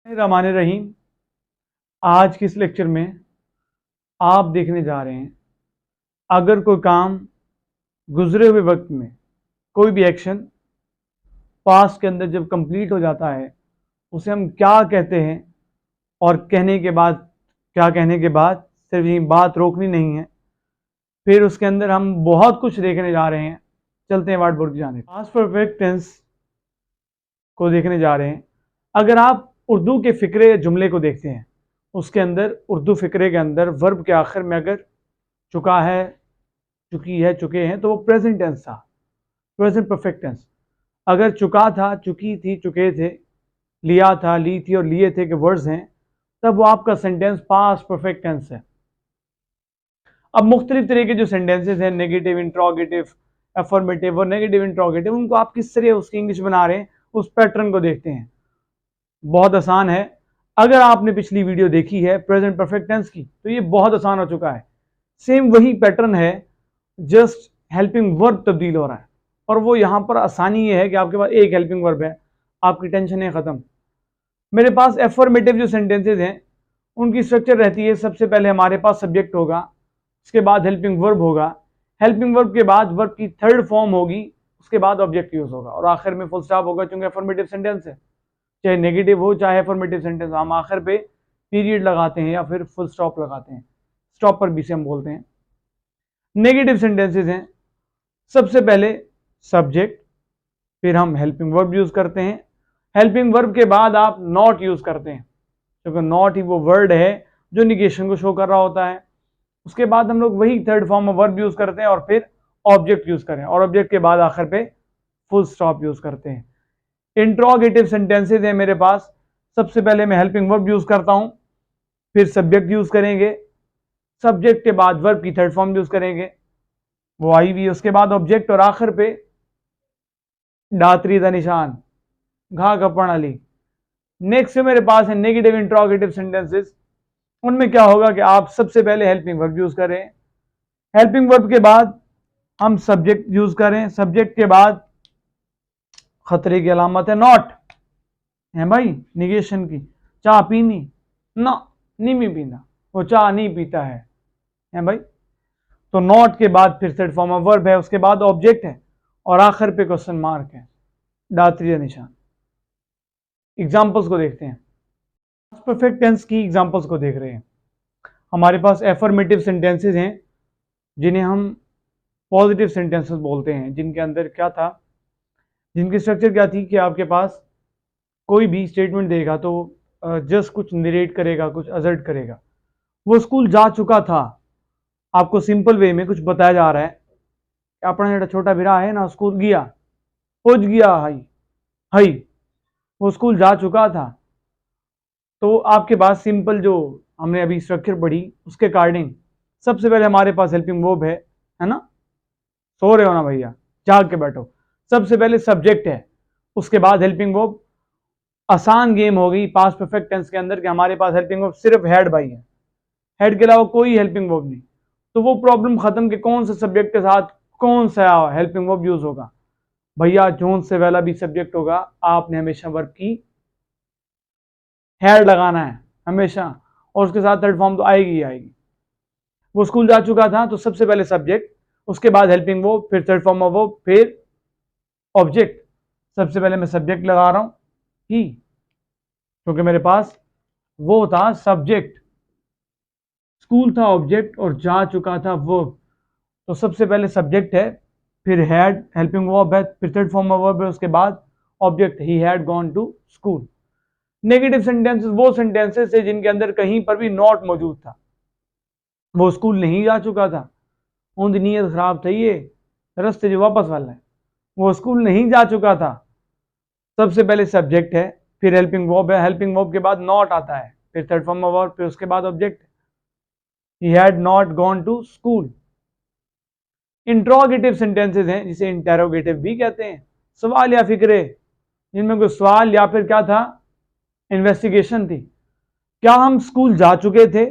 रहमान रहीम। आज के इस लेक्चर में आप देखने जा रहे हैं, अगर कोई काम गुजरे हुए वक्त में, कोई भी एक्शन पास्ट के अंदर जब कंप्लीट हो जाता है, उसे हम क्या कहते हैं, और कहने के बाद क्या, कहने के बाद सिर्फ यही बात रोकनी नहीं है, फिर उसके अंदर हम बहुत कुछ देखने जा रहे हैं। चलते हैं वर्ड बोर्ड की जानिब। पास्ट परफेक्ट टेंस को देखने जा रहे हैं। अगर आप उर्दू के फ़िक्रे जुमले को देखते हैं, उसके अंदर उर्दू फ़िक्रे के अंदर वर्ब के आखिर में अगर चुका है, चुकी है, चुके हैं, तो वो प्रेजेंट टेंस था, प्रेजेंट परफेक्ट टेंस। अगर चुका था, चुकी थी, चुके थे, लिया था, ली थी और लिए थे के वर्ड्स हैं, तब वो आपका सेंटेंस पास्ट परफेक्ट टेंस है। अब मुख्तलिफ तरह के जो सेंटेंसेस हैं, नेगेटिव, इंट्रोगेटिव, अफर्मेटिव और नेगेटिव इंट्रोगेटिव, उनको आप किस तरह उसकी इंग्लिश बना रहे हैं, उस पैटर्न को देखते हैं। बहुत आसान है। अगर आपने पिछली वीडियो देखी है प्रेजेंट परफेक्ट टेंस की, तो ये बहुत आसान हो चुका है। सेम वही पैटर्न है, जस्ट हेल्पिंग वर्ब तब्दील हो रहा है। और वो यहाँ पर आसानी ये है कि आपके पास एक हेल्पिंग वर्ब है, आपकी टेंशन है ख़त्म। मेरे पास एफर्मेटिव जो सेंटेंसेज हैं, उनकी स्ट्रक्चर रहती है, सबसे पहले हमारे पास सब्जेक्ट होगा, उसके बाद हेल्पिंग वर्ब होगा, हेल्पिंग वर्ब के बाद वर्ब की थर्ड फॉर्म होगी, उसके बाद ऑब्जेक्ट यूज होगा और आखिर में फुल स्टॉप होगा। चूंकि एफर्मेटिव सेंटेंस है, चाहे नेगेटिव हो चाहे एफर्मेटिव सेंटेंस, हम आखिर पे पीरियड लगाते हैं या फिर फुल स्टॉप लगाते हैं। स्टॉप पर भी से हम बोलते हैं। नेगेटिव सेंटेंसेस हैं, सबसे पहले सब्जेक्ट, फिर हम हेल्पिंग वर्ब यूज करते हैं। हेल्पिंग वर्ब के बाद आप नॉट यूज करते हैं, क्योंकि नॉट ही वो वर्ड है जो निगेशन को शो कर रहा होता है। उसके बाद हम लोग वही third form of verb use करते हैं और फिर ऑब्जेक्ट यूज करें, और ऑब्जेक्ट के बाद आखिर पे फुल स्टॉप यूज करते हैं। इंट्रोगेटिव सेंटेंसेज है मेरे पास, सबसे पहले मैं हेल्पिंग वर्ब यूज करता हूं, फिर सब्जेक्ट यूज करेंगे, सब्जेक्ट के बाद वर्ब की थर्ड फॉर्म यूज करेंगे, वो आई हुई, उसके बाद ऑब्जेक्ट, और आखिर पे डातरी का निशान, घा कपड़ अली। नेक्स्ट मेरे पास है नेगेटिव इंट्रोगेटिव सेंटेंसेस। उनमें क्या होगा कि आप सबसे पहले हेल्पिंग वर्ब यूज करें, हेल्पिंग वर्ब के बाद हम सब्जेक्ट यूज करें, सब्जेक्ट के बाद खतरे की अलामत है नॉट, है भाई, निगेशन की। चाय पीनी ना, नहीं पीना, वो चाय नहीं पीता है भाई। तो नॉट के बाद फिर थर्ड फॉर्म ऑफ वर्ब है, उसके बाद ऑब्जेक्ट है और आखिर पे क्वेश्चन मार्क है, दात्रिया निशान। एग्जांपल्स को देखते हैं, परफेक्ट टेंस की एग्जांपल्स को देख रहे हैं। हमारे पास एफर्मेटिव सेंटेंसेस हैं, जिन्हें हम पॉजिटिव सेंटेंसेस बोलते हैं, जिनके अंदर क्या था, जिनकी स्ट्रक्चर क्या थी कि आपके पास कोई भी स्टेटमेंट देगा तो जस्ट कुछ नरेट करेगा, कुछ असर्ट करेगा। वो स्कूल जा चुका था, आपको सिंपल वे में कुछ बताया जा रहा है कि अपना जो छोटा बिरा है ना, स्कूल गया, पहुंच गया, हाई हाई, वो स्कूल जा चुका था। तो आपके पास सिंपल जो हमने अभी स्ट्रक्चर पढ़ी, उसके अकॉर्डिंग सबसे पहले हमारे पास हेल्पिंग वर्ब है ना, सो रहे हो ना भैया, जाग के बैठो। सबसे पहले सब्जेक्ट है, उसके बाद हेल्पिंग वर्ब। आसान गेम हो गई पास्ट परफेक्ट टेंस के अंदर कि हमारे पास हेल्पिंग वर्ब सिर्फ हेड भाई है, हेड के अलावा कोई हेल्पिंग वर्ब नहीं। तो वो प्रॉब्लम खत्म कि कौन से सब्जेक्ट के साथ कौन सा हेल्पिंग वर्ब यूज होगा। भैया जोन से वाला भी सब्जेक्ट होगा, आपने हमेशा वर्ब की हेड लगाना है हमेशा, और उसके साथ थर्ड फॉर्म तो आएगी ही आएगी। वो स्कूल जा चुका था, तो सबसे पहले सब्जेक्ट, उसके बाद हेल्पिंग वर्ब, फिर थर्ड फॉर्म ऑफ वर्ब, फिर ऑब्जेक्ट। सबसे पहले मैं सब्जेक्ट लगा रहा हूं ही, क्योंकि मेरे पास वो था सब्जेक्ट, स्कूल था ऑब्जेक्ट और जा चुका था वर्ब। तो सबसे पहले सब्जेक्ट है, फिर हैड हेल्पिंग वर्ब है, फिर थर्ड फॉर्म ऑफ वर्ब है, उसके बाद object, he had gone to school. Negative sentences वो सेंटेंसेस है जिनके अंदर कहीं पर भी नॉट मौजूद था, वो स्कूल नहीं जा चुका था, उनकी नीयत खराब थी, ये रास्ते जो वापस वाला है, वो स्कूल नहीं जा चुका था। सबसे पहले सब्जेक्ट है, फिर हेल्पिंग वर्ब है, हेल्पिंग वर्ब के बाद नॉट आता है, फिर थर्ड फॉर्म ऑफ वर्ब, फिर उसके बाद object, he had not gone to school. Interrogative sentences हैं, जिसे इंटेरोगेटिव भी कहते हैं, सवाल या फिक्रे, जिनमें कोई सवाल या फिर क्या था, इन्वेस्टिगेशन थी। क्या हम स्कूल जा चुके थे,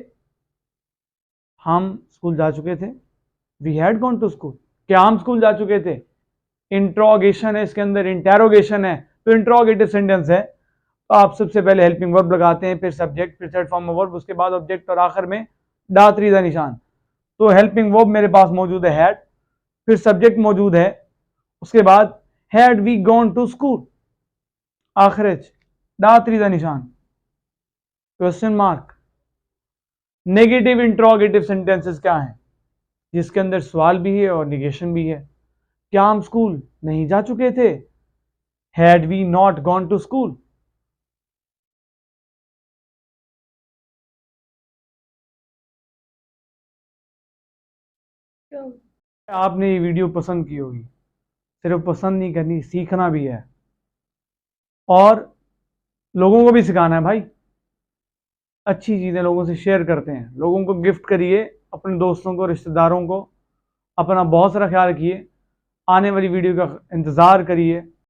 हम स्कूल जा चुके थे, we had gone to school, क्या हम स्कूल जा चुके थे। इंट्रोगेशन है इसके अंदर, इंटेरोगेशन है, तो इंट्रोगेटिव सेंटेंस है। तो आप सबसे पहले हेल्पिंग वर्ब लगाते हैं, फिर सब्जेक्ट, फिर थर्ड फॉर्म ऑफ वर्ब, उसके बाद ऑब्जेक्ट और आखिर में डा थ्री द निशान। तो हेल्पिंग वर्ब मेरे पास मौजूद है हैड, फिर सब्जेक्ट मौजूद है, उसके बाद had we gone to school, आखिर डा थ्री द निशान, question mark. Negative interrogative sentences क्या हैं? जिसके अंदर सवाल भी है और निगेशन भी है। क्या हम स्कूल नहीं जा चुके थे? Had we not gone to school. आपने ये वीडियो पसंद की होगी, सिर्फ पसंद नहीं करनी, सीखना भी है और लोगों को भी सिखाना है भाई। अच्छी चीज़ें लोगों से शेयर करते हैं, लोगों को गिफ्ट करिए, अपने दोस्तों को, रिश्तेदारों को। अपना बहुत सारा ख्याल रखिए, आने वाली वीडियो का इंतज़ार करिए।